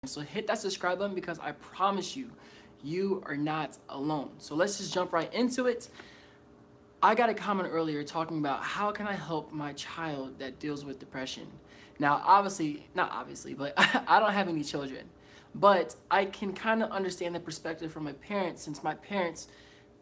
So hit that subscribe button because I promise you, you are not alone. So let's just jump right into it. I got a comment earlier talking about how can I help my child that deals with depression. Now, obviously, not obviously, but I don't have any children. But I can kind of understand the perspective from my parents since my parents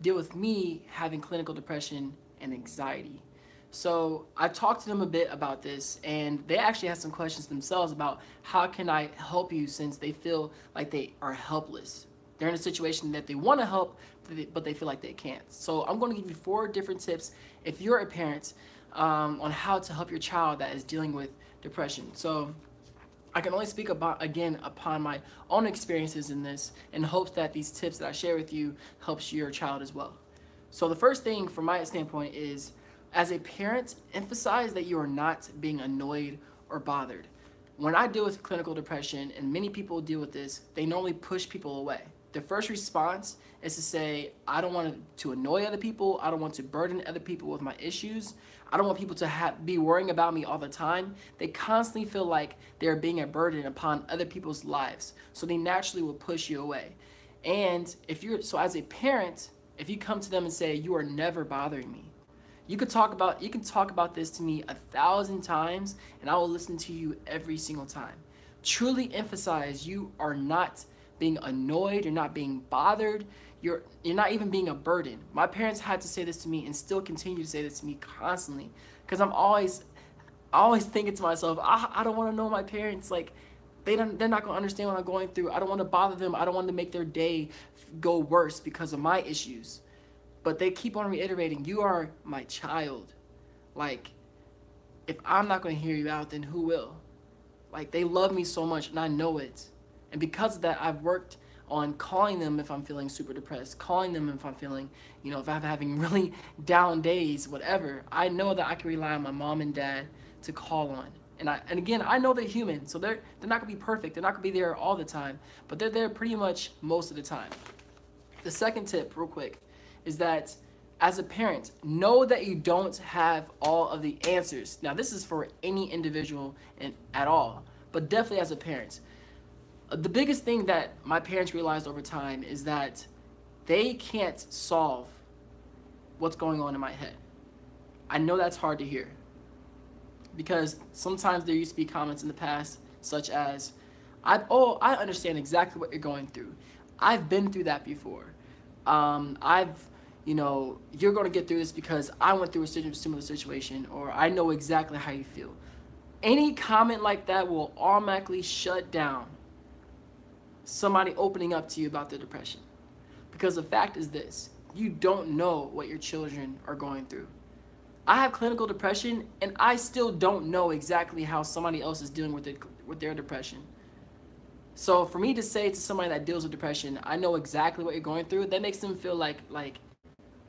deal with me having clinical depression and anxiety. So I talked to them a bit about this, and they actually had some questions themselves about how can I help you since they feel like they are helpless. They're in a situation that they want to help, but they feel like they can't. So I'm going to give you 4 different tips if you're a parent on how to help your child that is dealing with depression. So I can only speak about again upon my own experiences in this in hopes that these tips that I share with you helps your child as well. So the first thing from my standpoint is, as a parent, emphasize that you are not being annoyed or bothered. When I deal with clinical depression, and many people deal with this, they normally push people away. The first response is to say, I don't want to annoy other people. I don't want to burden other people with my issues. I don't want people to be worrying about me all the time. They constantly feel like they're being a burden upon other people's lives. So they naturally will push you away. And so as a parent, if you come to them and say, you are never bothering me, you can talk about this to me 1,000 times and I will listen to you every single time. Truly emphasize you are not being annoyed, you're not being bothered, you're not even being a burden. My parents had to say this to me and still continue to say this to me constantly because I'm always thinking to myself, I don't want to know my parents, like they're not going to understand what I'm going through. I don't want to bother them. I don't want to make their day go worse because of my issues. But they keep on reiterating, you are my child. Like, if I'm not going to hear you out, then who will? Like, they love me so much, and I know it. And because of that, I've worked on calling them if I'm feeling super depressed, calling them if I'm feeling, if I'm having really down days, whatever. I know that I can rely on my mom and dad to call on. And again, I know they're human, so they're not going to be perfect. They're not going to be there all the time, but they're there pretty much most of the time. The second tip, real quick, is that as a parent, know that you don't have all of the answers. Now, this is for any individual at all, but definitely as a parent. The biggest thing that my parents realized over time is that they can't solve what's going on in my head. I know that's hard to hear because sometimes there used to be comments in the past such as, I understand exactly what you're going through. I've been through that before. You're going to get through this because I went through a similar situation, or I know exactly how you feel. Any comment like that will automatically shut down somebody opening up to you about their depression. Because the fact is this, you don't know what your children are going through. I have clinical depression, and I still don't know exactly how somebody else is dealing with their depression. So for me to say to somebody that deals with depression, I know exactly what you're going through, that makes them feel like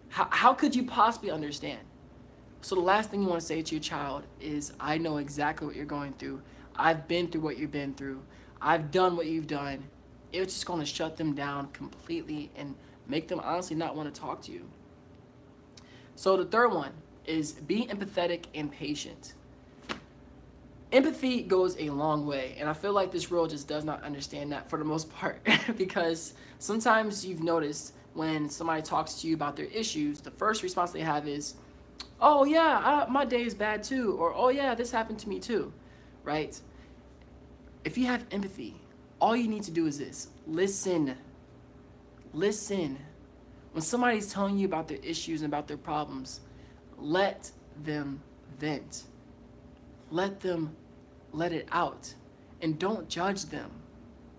how could you possibly understand? So the last thing you want to say to your child is, I know exactly what you're going through. I've been through what you've been through. I've done what you've done. It's just going to shut them down completely and make them honestly not want to talk to you. So the third one is be empathetic and patient. Empathy goes a long way, and I feel like this world just does not understand that for the most part because sometimes you've noticed when somebody talks to you about their issues, the first response they have is, oh yeah, my day is bad too, or oh yeah, this happened to me too, right? If you have empathy, all you need to do is this: listen. Listen. When somebody's telling you about their issues and about their problems, let them vent. Let them let it out. And don't judge them.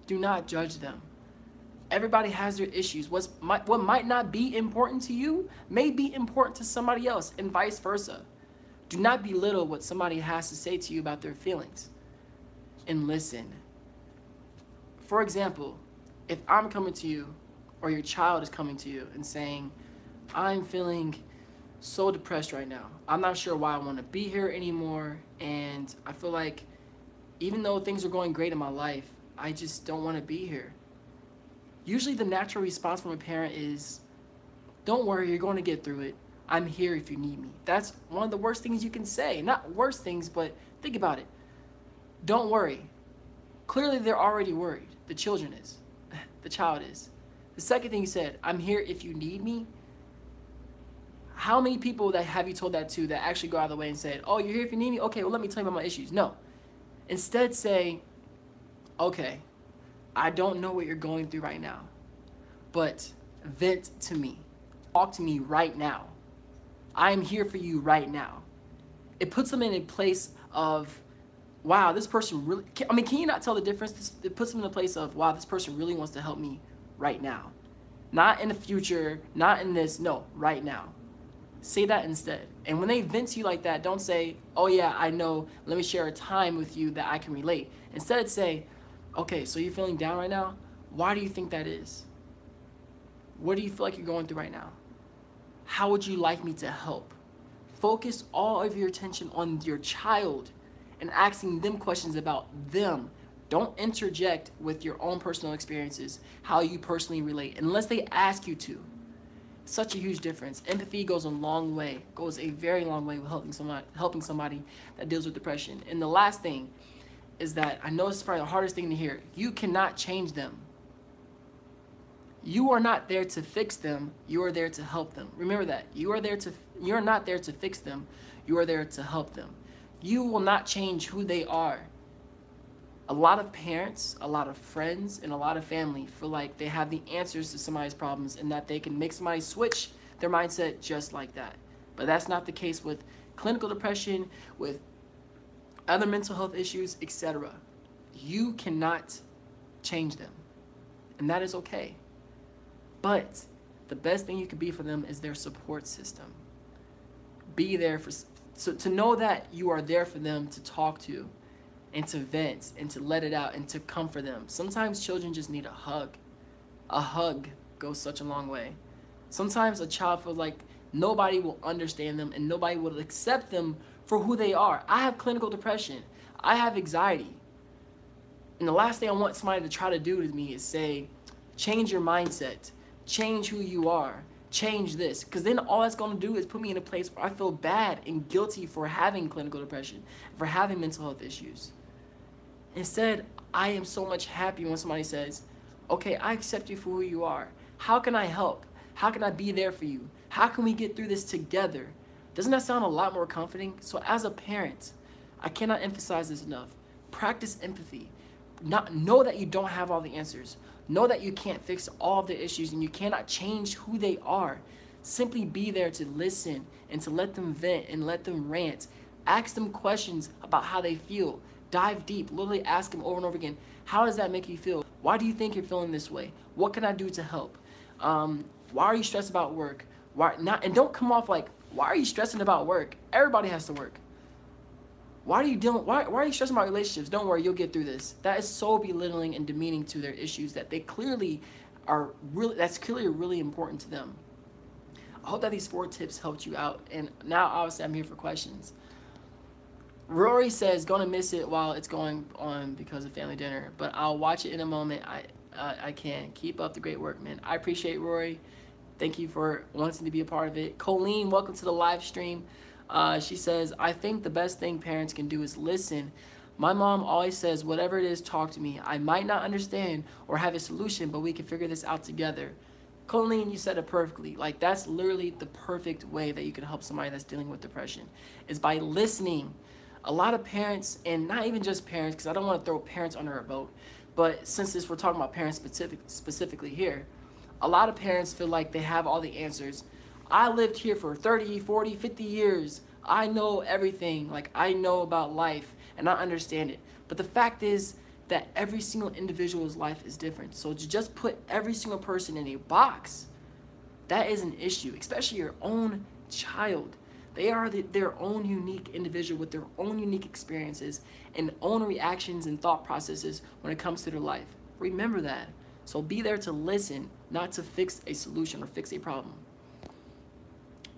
Do not judge them. Everybody has their issues. What might not be important to you may be important to somebody else, and vice versa. Do not belittle what somebody has to say to you about their feelings. And listen. For example, if I'm coming to you, or your child is coming to you and saying, I'm feeling so depressed right now. I'm not sure why I want to be here anymore, and I feel like even though things are going great in my life, I just don't want to be here. Usually the natural response from a parent is, don't worry, you're going to get through it. I'm here if you need me. That's one of the worst things you can say. Not worst things, but think about it. Don't worry. Clearly, they're already worried. The children is. The child is. The second thing you said, I'm here if you need me. How many people that have you told that to that actually go out of the way and said, oh, you're here if you need me? Okay, well, let me tell you about my issues. No. Instead, say, okay, I don't know what you're going through right now, but vent to me. Talk to me right now. I am here for you right now. It puts them in a place of, wow, this person really, can you not tell the difference? It puts them in a place of, wow, this person really wants to help me right now. Not in the future, not in this, no, right now. Say that instead. And when they vent to you like that, don't say, oh yeah, I know, let me share a time with you that I can relate. Instead say, okay, so you're feeling down right now? Why do you think that is? What do you feel like you're going through right now? How would you like me to help? Focus all of your attention on your child and asking them questions about them. Don't interject with your own personal experiences, how you personally relate, unless they ask you to. Such a huge difference. Empathy goes a long way, goes a very long way with helping somebody that deals with depression. And the last thing is that, I know it's probably the hardest thing to hear, you cannot change them. You are not there to fix them, you are there to help them. Remember that. You're not there to fix them, you are there to help them. You will not change who they are. A lot of parents, a lot of friends, and a lot of family feel like they have the answers to somebody's problems and that they can make somebody switch their mindset just like that. But that's not the case with clinical depression, with other mental health issues, etc. You cannot change them, and that is okay. But the best thing you can be for them is their support system. Be there to know that you are there for them to talk to, and to vent, and to let it out, and to comfort them. Sometimes children just need a hug. A hug goes such a long way. Sometimes a child feels like nobody will understand them and nobody will accept them for who they are. I have clinical depression. I have anxiety. And the last thing I want somebody to try to do to me is say, change your mindset, change who you are, change this. Because then all that's going to do is put me in a place where I feel bad and guilty for having clinical depression, for having mental health issues. Instead, I am so much happier when somebody says, okay, I accept you for who you are. How can I help? How can I be there for you? How can we get through this together? Doesn't that sound a lot more comforting? So as a parent, I cannot emphasize this enough. Practice empathy. Know that you don't have all the answers. Know that you can't fix all of the issues and you cannot change who they are. Simply be there to listen and to let them vent and let them rant. Ask them questions about how they feel. Dive deep. Literally ask them over and over again, how does that make you feel? Why do you think you're feeling this way? What can I do to help? Why are you stressed about work? Why not? And don't come off like, why are you stressing about work? Everybody has to work. Why are you stressing about relationships? Don't worry, you'll get through this. That is so belittling and demeaning to their issues that that's clearly really important to them. I hope that these 4 tips helped you out. And now obviously I'm here for questions. Rory says, gonna miss it while it's going on because of family dinner, but I'll watch it in a moment. I can. Keep up the great work, man. I appreciate Rory. Thank you for wanting to be a part of it. Colleen, welcome to the live stream. She says, I think the best thing parents can do is listen. My mom always says, whatever it is, talk to me. I might not understand or have a solution, but we can figure this out together. Colleen, you said it perfectly. Like, that's literally the perfect way that you can help somebody that's dealing with depression, is by listening. A lot of parents, and not even just parents, because I don't want to throw parents under a boat, but since we're talking about parents specifically here, a lot of parents feel like they have all the answers. I lived here for 30, 40, 50 years. I know everything. Like, I know about life, and I understand it. But the fact is that every single individual's life is different. So to just put every single person in a box, that is an issue, especially your own child. They are their own unique individual with their own unique experiences and own reactions and thought processes when it comes to their life. Remember that. So be there to listen, not to fix a solution or fix a problem.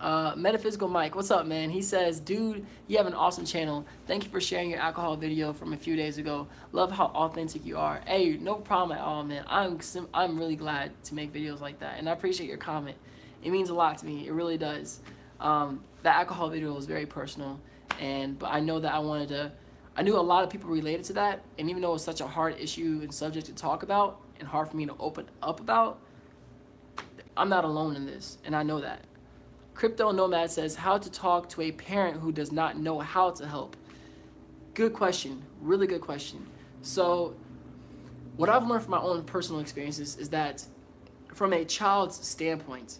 Metaphysical Mike, what's up, man? He says, dude, you have an awesome channel. Thank you for sharing your alcohol video from a few days ago. Love how authentic you are. Hey, no problem at all, man. I'm really glad to make videos like that, and I appreciate your comment. It means a lot to me. It really does. The alcohol video was very personal, but I know that I wanted to I knew a lot of people related to that, and even though it's such a hard issue and subject to talk about and hard for me to open up about, I'm not alone in this, and I know that. Crypto Nomad says, how to talk to a parent who does not know how to help. Good question, really good question. So what I've learned from my own personal experiences is that from a child's standpoint,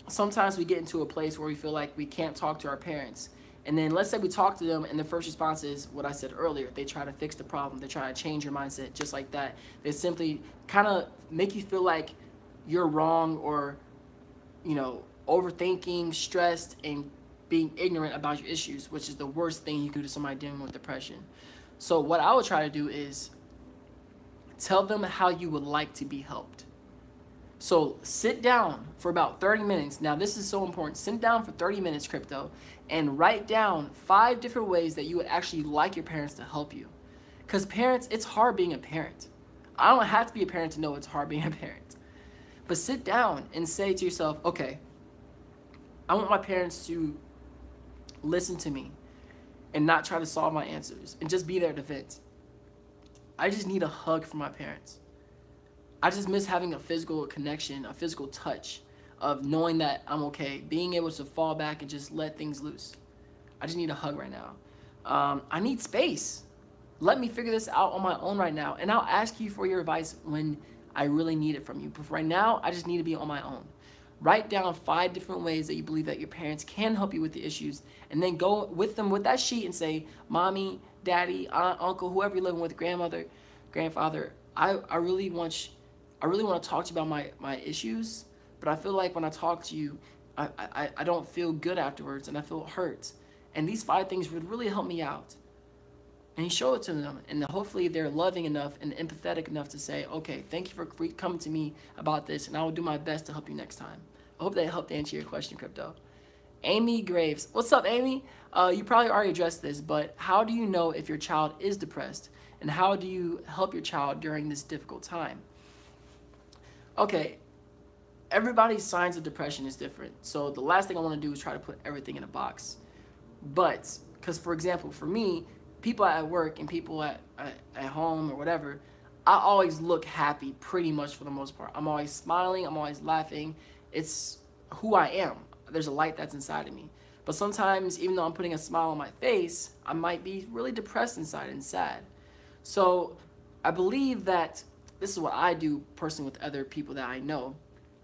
sometimes we get into a place where we feel like we can't talk to our parents. And then let's say we talk to them and the first response is what I said earlier. They try to fix the problem. They try to change your mindset just like that. They simply kind of make you feel like you're wrong or, you know, overthinking, stressed, and being ignorant about your issues, which is the worst thing you can do to somebody dealing with depression. So what I would try to do is tell them how you would like to be helped. So sit down for about 30 minutes. Now this is so important. Sit down for 30 minutes, Crypto, and write down 5 different ways that you would actually like your parents to help you. Because parents, it's hard being a parent. I don't have to be a parent to know it's hard being a parent. But sit down and say to yourself, okay, I want my parents to listen to me and not try to solve my answers and just be there to vent. I just need a hug from my parents. I just miss having a physical connection, a physical touch of knowing that I'm okay, being able to fall back and just let things loose. I just need a hug right now. I need space. Let me figure this out on my own right now, and I'll ask you for your advice when I really need it from you. But right now, I just need to be on my own. Write down 5 different ways that you believe that your parents can help you with the issues, and then go with them with that sheet and say, Mommy, Daddy, Aunt, Uncle, whoever you're living with, grandmother, grandfather, I really want to talk to you about my issues, but I feel like when I talk to you, I don't feel good afterwards, and I feel hurt. And these 5 things would really help me out. And you show it to them, and hopefully they're loving enough and empathetic enough to say, okay, thank you for coming to me about this, and I will do my best to help you next time. I hope that helped answer your question, Crypto. Amy Graves. What's up, Amy? You probably already addressed this, but how do you know if your child is depressed? And how do you help your child during this difficult time? Okay, everybody's signs of depression is different. So the last thing I want to do is try to put everything in a box. But, because for example, for me, people at work and people at home or whatever, I always look happy pretty much for the most part. I'm always smiling, I'm always laughing. It's who I am. There's a light that's inside of me. But sometimes, even though I'm putting a smile on my face, I might be really depressed inside and sad. So I believe that this is what I do personally with other people that I know.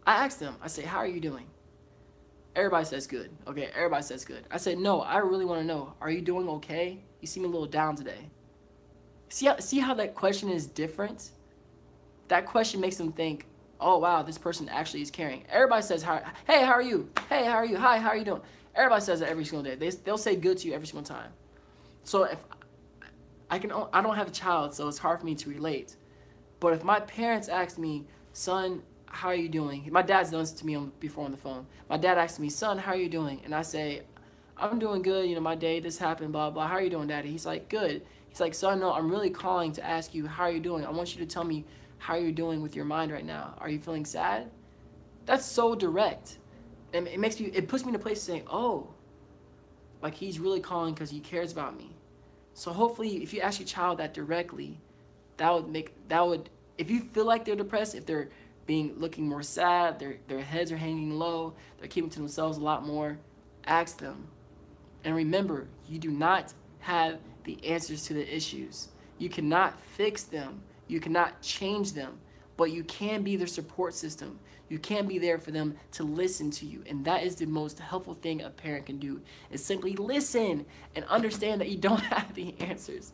I ask them, I say, how are you doing? Everybody says good. Okay, everybody says good. I said, no, I really want to know, are you doing okay? You seem a little down today. See how that question is different? That question makes them think, oh, wow, this person actually is caring. Everybody says, hey, how are you? Hey, how are you? Hi, how are you doing? Everybody says that every single day. They'll say good to you every single time. So if I don't have a child, so it's hard for me to relate. But if my parents ask me, son, how are you doing? My dad's done this to me before on the phone. My dad asks me, son, how are you doing? And I say, I'm doing good. You know, my day, this happened, blah, blah. How are you doing, Daddy? He's like, good. He's like, son, no, I'm really calling to ask you, how are you doing? I want you to tell me how you're doing with your mind right now. Are you feeling sad? That's so direct. And it puts me in a place saying, oh, like he's really calling because he cares about me. So hopefully if you ask your child that directly, if you feel like they're depressed, if they're looking more sad, their heads are hanging low, they're keeping to themselves a lot more, ask them. And remember, you do not have the answers to the issues. You cannot fix them. You cannot change them, but you can be their support system. You can be there for them to listen to you. And that is the most helpful thing a parent can do, is simply listen and understand that you don't have the answers.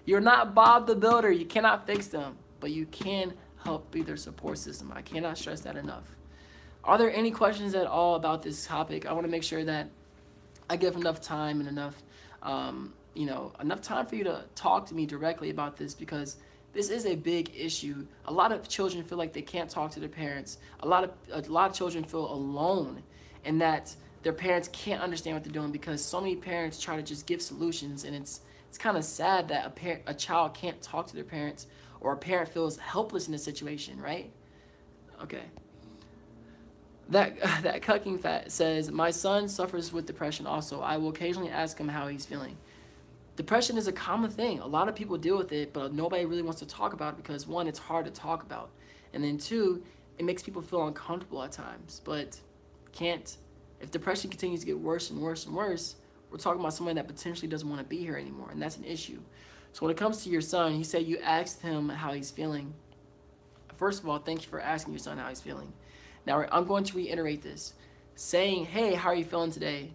You're not Bob the Builder. You cannot fix them, but you can help be their support system. I cannot stress that enough. Are there any questions at all about this topic? I want to make sure that I give enough time and enough, enough time for you to talk to me directly about this, because this is a big issue. A lot of children feel like they can't talk to their parents. A lot of children feel alone, and that their parents can't understand what they're doing, because so many parents try to just give solutions, and it's kind of sad that a child can't talk to their parents, or a parent feels helpless in a situation, right? Okay. That Cucking Fat says, my son suffers with depression also. I will occasionally ask him how he's feeling. Depression is a common thing. A lot of people deal with it, but nobody really wants to talk about it because, one, it's hard to talk about. And then two, it makes people feel uncomfortable at times. But can't, if depression continues to get worse and worse and worse, we're talking about someone that potentially doesn't want to be here anymore. And that's an issue. So when it comes to your son, he said you asked him how he's feeling. First of all, thank you for asking your son how he's feeling. Now, I'm going to reiterate this. Saying, hey, how are you feeling today?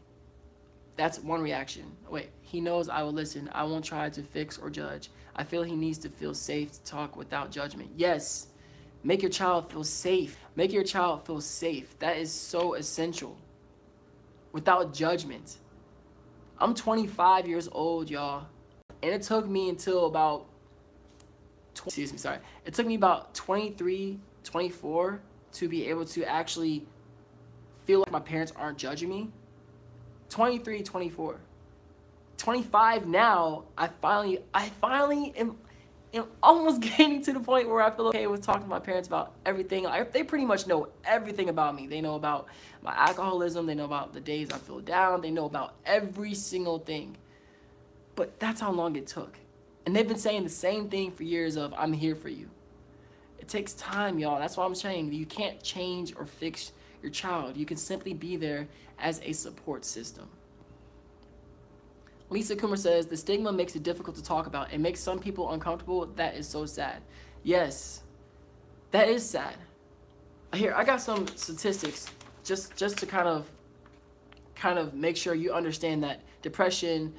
That's one reaction. Wait, he knows I will listen. I won't try to fix or judge. I feel he needs to feel safe to talk without judgment. Yes, make your child feel safe. Make your child feel safe. That is so essential. Without judgment. I'm 25 years old, y'all. And it took me until about, it took me about 23, 24 to be able to actually feel like my parents aren't judging me. 23, 24. 25 now, I finally am almost getting to the point where I feel okay with talking to my parents about everything. They pretty much know everything about me. They know about my alcoholism. They know about the days I feel down. They know about every single thing. But that's how long it took. And they've been saying the same thing for years of, I'm here for you. It takes time, y'all. That's why I'm saying you can't change or fix your child. You can simply be there as a support system. Lisa Coomer says, the stigma makes it difficult to talk about. It makes some people uncomfortable. That is so sad. Yes, that is sad. Here, I got some statistics just to kind of make sure you understand that depression,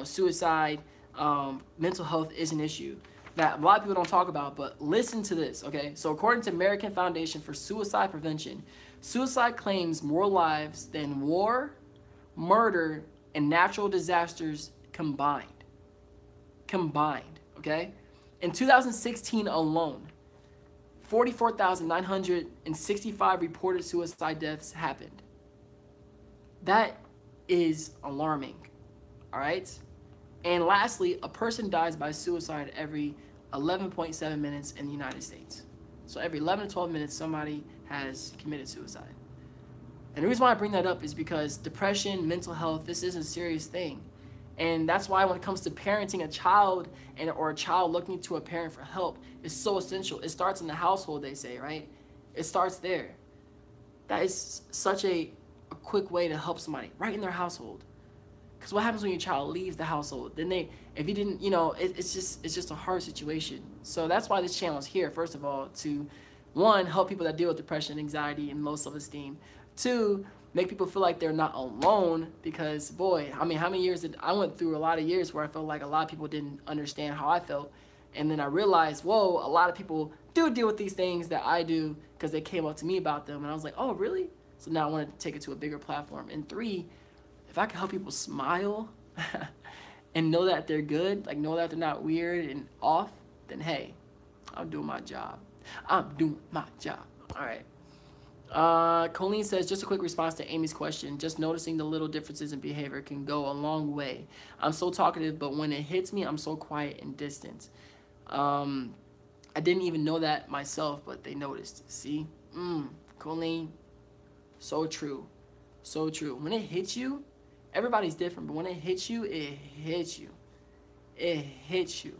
suicide, mental health is an issue that a lot of people don't talk about, but listen to this, okay? So according to American Foundation for Suicide Prevention, suicide claims more lives than war, murder, and natural disasters combined. Okay? In 2016 alone, 44,965 reported suicide deaths happened. That is alarming, all right? And lastly, a person dies by suicide every 11.7 minutes in the United States. So every 11 to 12 minutes, somebody has committed suicide. And the reason why I bring that up is because depression, mental health, this is a serious thing. And that's why when it comes to parenting a child or a child looking to a parent for help, it's so essential. It starts in the household, they say, right? It starts there. That is such a quick way to help somebody, right in their household. Because what happens when your child leaves the household? Then if you didn't, it's just a hard situation. So that's why this channel is here, first of all, to, one, help people that deal with depression, anxiety, and low self-esteem. Two, make people feel like they're not alone because, boy, I mean, how many years I went through a lot of years where I felt like a lot of people didn't understand how I felt. And then I realized, whoa, a lot of people do deal with these things that I do because they came up to me about them. And I was like, oh, really? So now I wanted to take it to a bigger platform. And three, if I can help people smile and know that they're good, like know that they're not weird and off, then hey, I'm doing my job. I'm doing my job. All right. Colleen says, just a quick response to Amy's question. Just noticing the little differences in behavior can go a long way. I'm so talkative, but when it hits me, I'm so quiet and distant. I didn't even know that myself, but they noticed. See? Colleen, so true. So true. When it hits you, everybody's different, but when it hits you, it hits you. It hits you.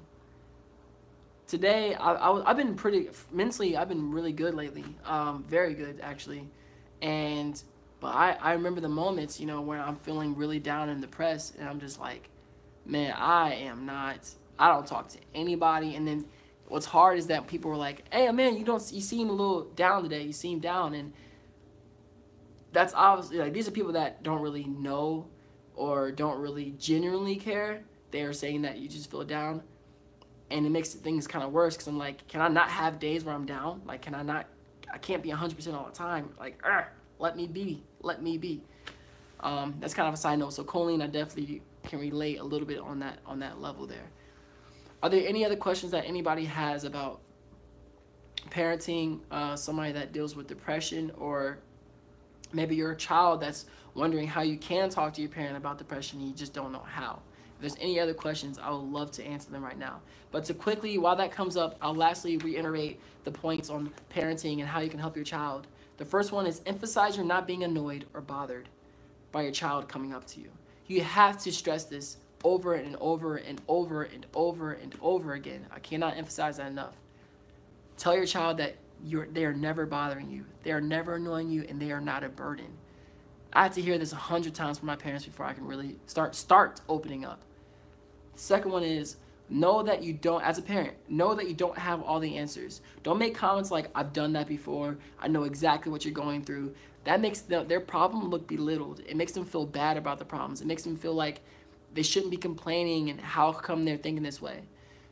Today, I've been mentally, I've been really good lately. Very good, actually. But I remember the moments, where I'm feeling really down and depressed, and I'm just like, man, I don't talk to anybody. And then what's hard is that people are like, hey, man, you seem a little down today. You seem down. And that's obviously, like, these are people that don't really know or don't really genuinely care. They are saying that you just feel down. And it makes things kind of worse because I'm like, can I not have days where I'm down? Like, I can't be 100% all the time. Like, let me be. That's kind of a side note. So Colleen, I definitely can relate a little bit on that level there. Are there any other questions that anybody has about parenting somebody that deals with depression, or maybe you're a child that's wondering how you can talk to your parent about depression and you just don't know how? If there's any other questions, I would love to answer them right now. But to quickly, while that comes up, I'll lastly reiterate the points on parenting and how you can help your child. The first one is emphasize you're not being annoyed or bothered by your child coming up to you. You have to stress this over and over and over and over and over again. I cannot emphasize that enough. Tell your child that they are never bothering you, they are never annoying you, and they are not a burden. I had to hear this 100 times from my parents before I can really start opening up. The second one is, know that you don't, as a parent, know that you don't have all the answers. Don't make comments like, I've done that before, I know exactly what you're going through. That makes their problem look belittled. It makes them feel bad about the problems. It makes them feel like they shouldn't be complaining and how come they're thinking this way.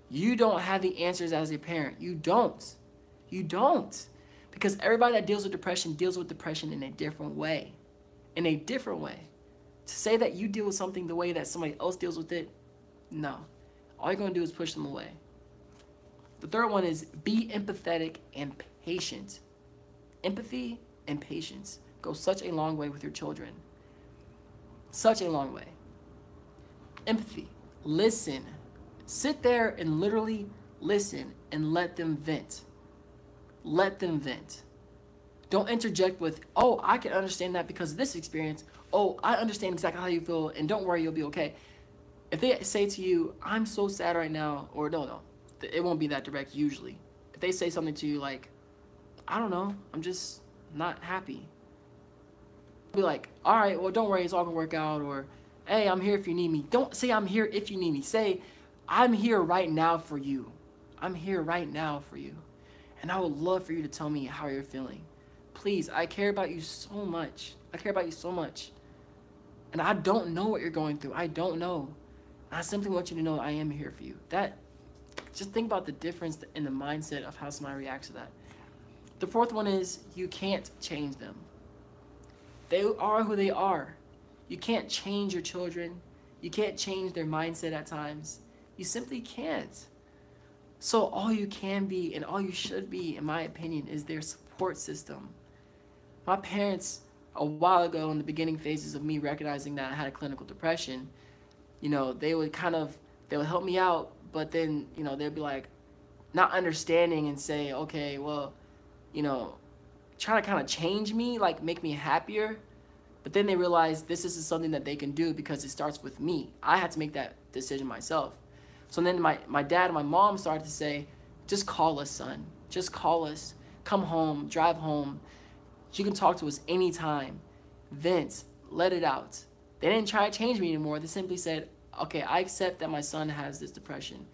You don't have the answers as a parent. You don't. You don't. Because everybody that deals with depression in a different way. In a different way. To say that you deal with something the way that somebody else deals with it, no. All you're going to do is push them away. The third one is be empathetic and patient. Empathy and patience go such a long way with your children. Such a long way. Empathy. Listen. Sit there and literally listen and let them vent. Let them vent. Don't interject with, oh, I can understand that because of this experience. Oh, I understand exactly how you feel, and don't worry, you'll be okay. If they say to you, I'm so sad right now, or no, it won't be that direct usually. If they say something to you like, I don't know, I'm just not happy. Be like, all right, well, don't worry, it's all gonna work out, or hey, I'm here if you need me. Don't say I'm here if you need me. Say, I'm here right now for you. I'm here right now for you. And I would love for you to tell me how you're feeling. Please, I care about you so much. I care about you so much. And I don't know what you're going through. I don't know. I simply want you to know I am here for you. Just think about the difference in the mindset of how somebody reacts to that. The fourth one is you can't change them. They are who they are. You can't change your children. You can't change their mindset at times. You simply can't. So all you can be and all you should be, in my opinion, is their support system. My parents, a while ago in the beginning phases of me recognizing that I had a clinical depression, they would help me out, but then, they'd be like, not understanding and say, okay, well, trying to kind of change me, like make me happier. But then they realized this is something that they can do because it starts with me. I had to make that decision myself. So then my dad and my mom started to say, just call us, son. Just call us. Come home. Drive home. You can talk to us anytime. Vent. Let it out. They didn't try to change me anymore. They simply said, okay, I accept that my son has this depression.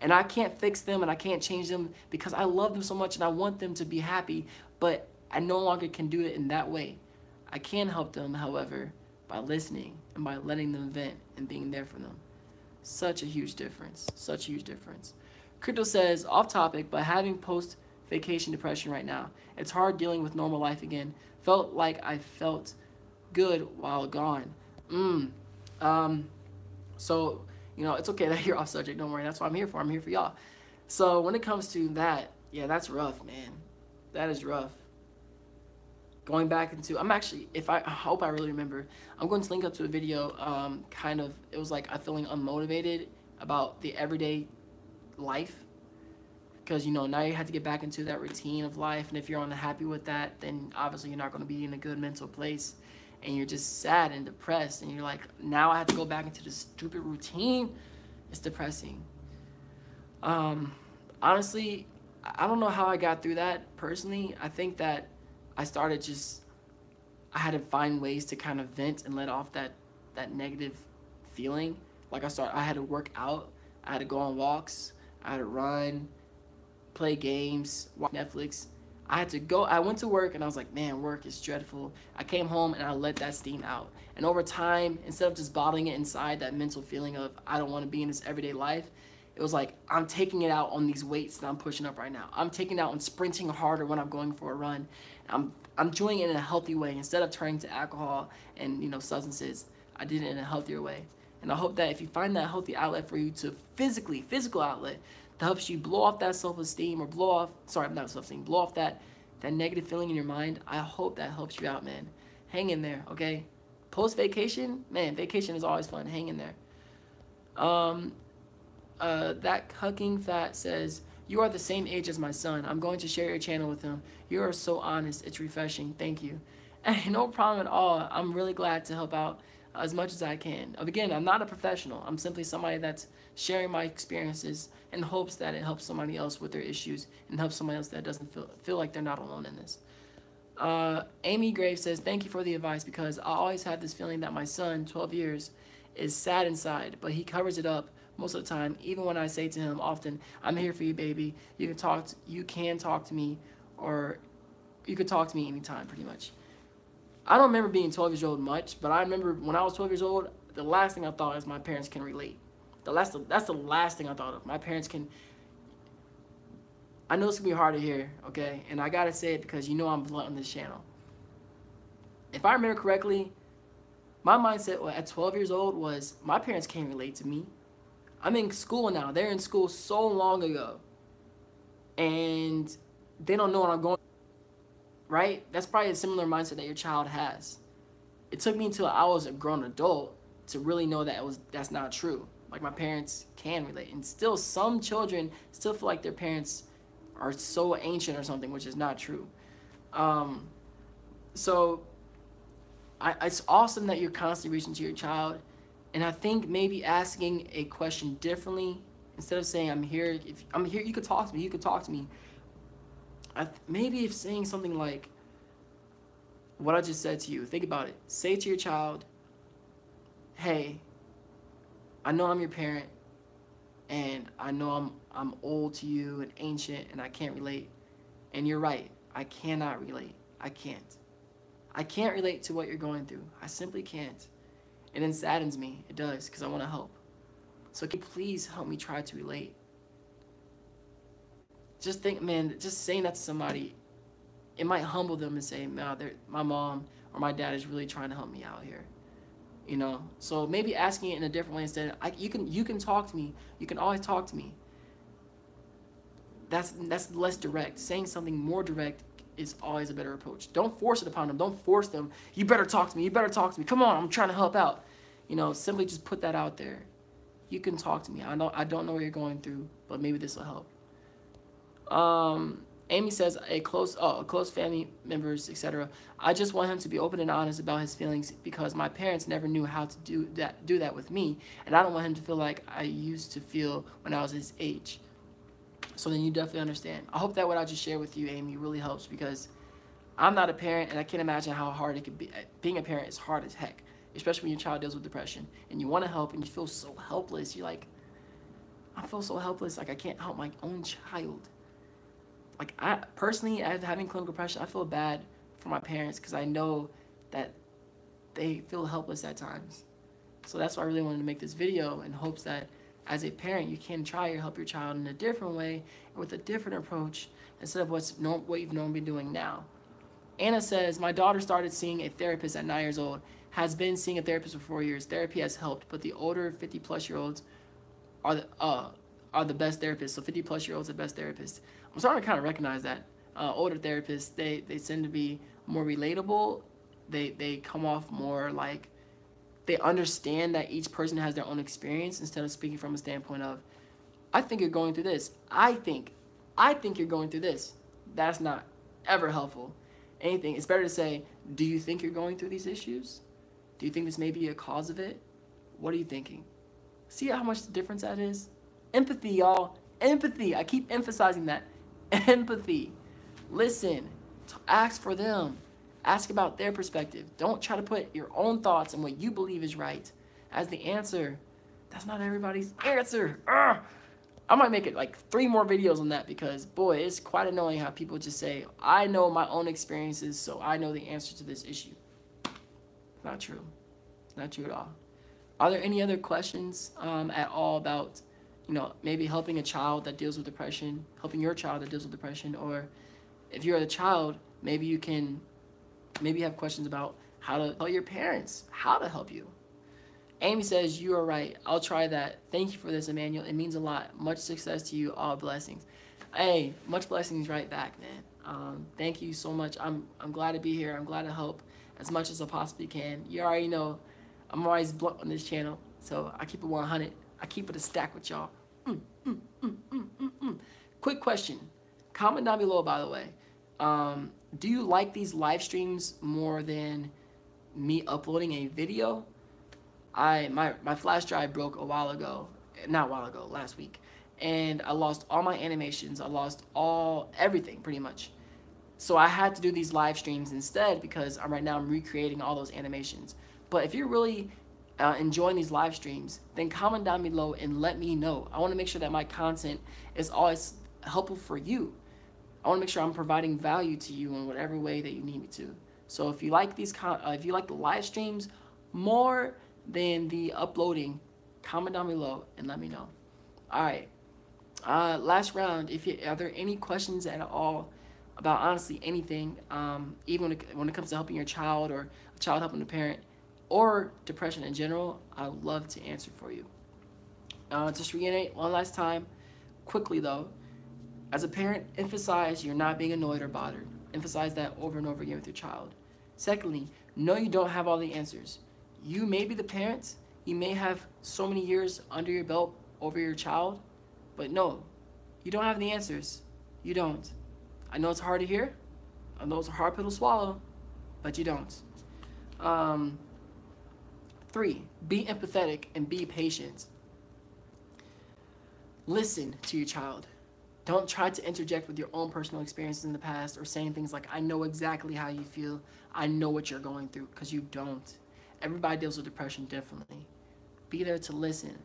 And I can't fix them and I can't change them because I love them so much and I want them to be happy, but I no longer can do it in that way. I can help them, however, by listening and by letting them vent and being there for them. Such a huge difference. Such a huge difference. Crypto says, off topic, but having post-vacation depression right now. It's hard dealing with normal life again. Felt like I felt good while gone. So, it's okay that you're off subject. Don't worry. That's what I'm here for. I'm here for y'all. So when it comes to that, yeah, that's rough, man. That is rough. Going back into, I hope I really remember, I'm going to link up to a video, it was like I'm feeling unmotivated about the everyday life. Because, now you have to get back into that routine of life. And if you're unhappy with that, then obviously you're not going to be in a good mental place. And you're just sad and depressed. And you're like, now I have to go back into this stupid routine. It's depressing. Honestly, I don't know how I got through that personally. I think that I had to find ways to kind of vent and let off that negative feeling. Like I had to work out. I had to go on walks. I had to run, play games, watch Netflix. I went to work and I was like, man, work is dreadful. I came home and I let that steam out. And over time, instead of just bottling it inside, that mental feeling of I don't want to be in this everyday life, it was like, I'm taking it out on these weights that I'm pushing up right now. I'm taking it out on sprinting harder when I'm going for a run. I'm doing it in a healthy way. Instead of turning to alcohol and, substances, I did it in a healthier way. And I hope that if you find that healthy outlet for you to physical outlet, that helps you blow off that self-esteem or blow off that negative feeling in your mind, I hope that helps you out, man. Hang in there, okay? Post-vacation, man, vacation is always fun. Hang in there. That Hucking Fat says, you are the same age as my son. I'm going to share your channel with him. You are so honest. It's refreshing. Thank you. Hey, no problem at all. I'm really glad to help out. as much as I can. Again, I'm not a professional. I'm simply somebody that's sharing my experiences in hopes that it helps somebody else with their issues and helps somebody else that doesn't feel like they're not alone in this. Amy Graves says, thank you for the advice, because I always had this feeling that my son, 12 years, is sad inside, but he covers it up most of the time. Even when I say to him often, I'm here for you, baby. You can talk to me, or you could talk to me anytime, pretty much. I don't remember being 12 years old much, but I remember when I was 12 years old, the last thing I thought is my parents can relate. That's the last thing I thought of. My parents can. I know it's gonna be hard to hear, okay? And I gotta say it because you know I'm blunt on this channel. If I remember correctly, my mindset at 12 years old was my parents can't relate to me. I'm in school now. They're in school so long ago. And they don't know what I'm going through, right? That's probably a similar mindset that your child has. It took me until I was a grown adult to really know that that's not true. Like, my parents can relate. And still, some children still feel like their parents are so ancient or something, which is not true. So it's awesome that you're constantly reaching to your child. And I think maybe asking a question differently, instead of saying, I'm here, if I'm here, you could talk to me, you could talk to me. Maybe if saying something like what I just said to you, think about it. Say to your child, hey, I know I'm your parent, and I know I'm old to you and ancient, and I can't relate. And you're right, I cannot relate. I can't. I can't relate to what you're going through. I simply can't. And it saddens me. It does, because I want to help. So can you please help me try to relate? Just think, man, just saying that to somebody, it might humble them and say, "Nah, my mom or my dad is really trying to help me out here." You know? So maybe asking it in a different way instead. You can talk to me. You can always talk to me. That's less direct. Saying something more direct is always a better approach. Don't force it upon them. Don't force them. You better talk to me. You better talk to me. Come on, I'm trying to help out. You know, simply just put that out there. You can talk to me. I don't know what you're going through, but maybe this will help. Amy says, close family members, etc. I just want him to be open and honest about his feelings, because my parents never knew how to do that with me, and I don't want him to feel like I used to feel when I was his age. So then you definitely understand. I hope that what I just shared with you, Amy, really helps, because I'm not a parent, and I can't imagine how hard it could be. Being a parent is hard as heck, especially when your child deals with depression, and you want to help, and you feel so helpless. You're like, I feel so helpless, like I can't help my own child. Like, I personally, having clinical depression, I feel bad for my parents, because I know that they feel helpless at times. So that's why I really wanted to make this video, in hopes that as a parent, you can try to help your child in a different way and with a different approach, instead of what you've normally been doing now. Anna says, my daughter started seeing a therapist at 9 years old, has been seeing a therapist for 4 years. Therapy has helped, but the older 50-plus-year-olds are the best therapists. So 50-plus-year-olds are the best therapists. I'm starting to kind of recognize that. Older therapists, they tend to be more relatable. They come off more like they understand that each person has their own experience, instead of speaking from a standpoint of, I think you're going through this. I think you're going through this. That's not ever helpful. Anything. It's better to say, do you think you're going through these issues? Do you think this may be a cause of it? What are you thinking? See how much the difference that is? Empathy, y'all. Empathy. I keep emphasizing that. Empathy. Listen. Ask for them. Ask about their perspective. Don't try to put your own thoughts and what you believe is right as the answer. That's not everybody's answer. I might make it like 3 more videos on that, because, boy, it's quite annoying how people just say, I know my own experiences, so I know the answer to this issue. Not true. Not true at all. Are there any other questions at all about, you know, maybe helping a child that deals with depression, helping your child that deals with depression, or if you're a child, maybe you have questions about how to tell your parents how to help you. Amy says, you are right. I'll try that. Thank you for this, Emmanuel. It means a lot. Much success to you. All blessings. Hey, much blessings right back, man. Thank you so much. I'm glad to be here. I'm glad to help as much as I possibly can. You already know I'm always blunt on this channel, so I keep it 100. I keep it a stack with y'all. Quick question. Comment down below, by the way. Do you like these live streams more than me uploading a video? My flash drive broke a while ago, not a while ago, last week, and I lost all my animations. I lost everything pretty much. So I had to do these live streams instead because I'm recreating all those animations. But if you're really enjoying these live streams, then comment down below and let me know. I want to make sure that my content is always helpful for you. I want to make sure I'm providing value to you in whatever way that you need me to. So if you like if you like the live streams more than the uploading, comment down below and let me know. All right. Last round. Are there any questions at all about honestly anything, even when it comes to helping your child or a child helping a parent or depression in general? I would love to answer for you. Just reiterate one last time, quickly though. As a parent, emphasize you're not being annoyed or bothered. Emphasize that over and over again with your child. Secondly, know you don't have all the answers. You may be the parent, you may have so many years under your belt over your child, but no, you don't have the answers. You don't. I know it's hard to hear. I know it's a hard pill to swallow, but you don't. 3, be empathetic and be patient. Listen to your child. Don't try to interject with your own personal experiences in the past or saying things like, I know exactly how you feel. I know what you're going through, because you don't. Everybody deals with depression differently. Be there to listen.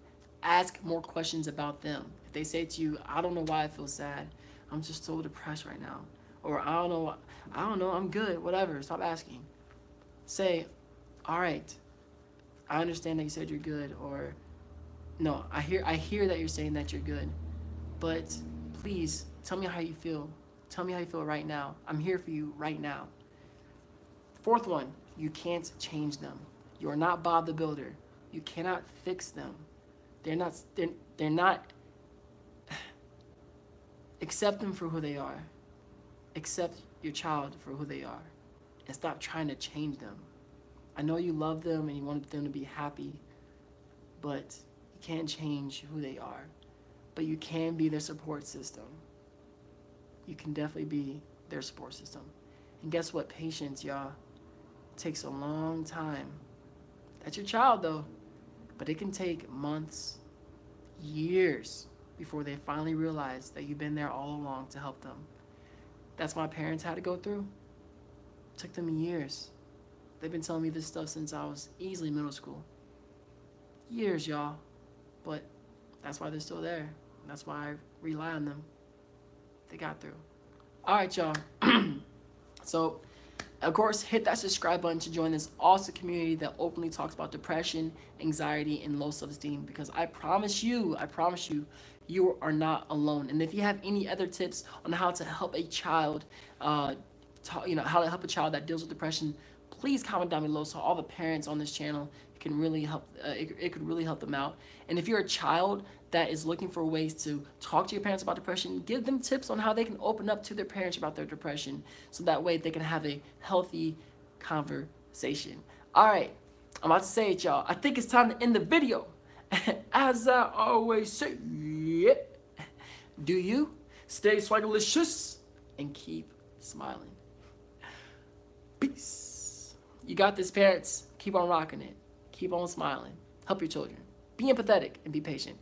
Ask more questions about them. If they say to you, I don't know why I feel sad. I'm just so depressed right now. Or I don't know, I'm good, whatever. Stop asking. Say, all right, I understand that you said you're good. Or, no, I hear that you're saying that you're good. But please, tell me how you feel. Tell me how you feel right now. I'm here for you right now. 4th one, you can't change them. You are not Bob the Builder. You cannot fix them. They're not, accept them for who they are. Accept your child for who they are. And stop trying to change them. I know you love them and you want them to be happy, but you can't change who they are. But you can be their support system. You can definitely be their support system. And guess what? Patience, y'all, takes a long time. That's your child, though. But it can take months, years, before they finally realize that you've been there all along to help them. That's what my parents had to go through. It took them years. They've been telling me this stuff since I was easily middle school. Years, y'all. But that's why they're still there. That's why I rely on them. They got through. All right, y'all. So, of course, hit that subscribe button to join this awesome community that openly talks about depression, anxiety, and low self-esteem. Because I promise you, you are not alone. And if you have any other tips on how to help a child, how to help a child that deals with depression, please comment down below so all the parents on this channel can really help. It could really help them out. And if you're a child that is looking for ways to talk to your parents about depression, give them tips on how they can open up to their parents about their depression, so that way they can have a healthy conversation. All right, I'm about to say it, y'all. I think it's time to end the video. As I always say, do you stay swagalicious and keep smiling. Peace. You got this, parents. Keep on rocking it. Keep on smiling. Help your children. Be empathetic and be patient.